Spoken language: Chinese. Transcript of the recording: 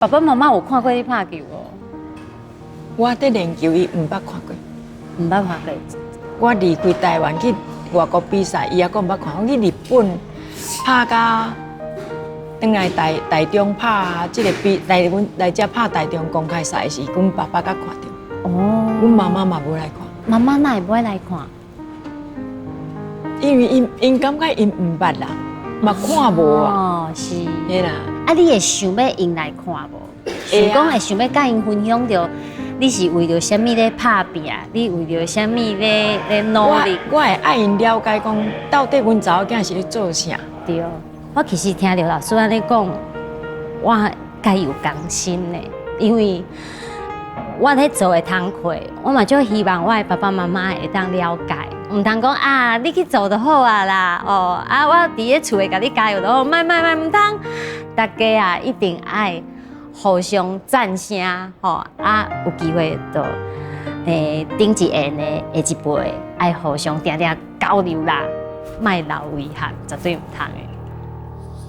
爸爸妈妈有看过你拍球无？我在练球，伊毋捌看过。唔捌看过。我离开台湾去外国比赛，伊也讲毋捌看。我去日本拍甲，转来台中拍即个来遮拍台中公开赛时，阮爸爸才看到。哦。阮妈妈嘛无来看。妈妈哪会买来看？因为因感觉因毋捌啦，嘛看无啊。哦，是。嘿啦。啊，你会想要因来看无？想讲会想要甲因分享着，你是为着什么咧拍拼？你为着什么咧努力？我会爱因了解讲，到底阮查某囝是咧做啥。对，我其实听着老师安尼讲，我该有甘心的，因为我咧做的工课，我嘛就希望我的爸爸妈妈会当了解，唔通讲啊，你去做就好啊啦，哦啊，我伫咧厝诶，甲你加油就好，唔通，大家啊一定爱互相赞声，吼啊，有机会就顶一下呢，下一辈爱互相定定交流啦，莫留遗憾，绝对唔通的。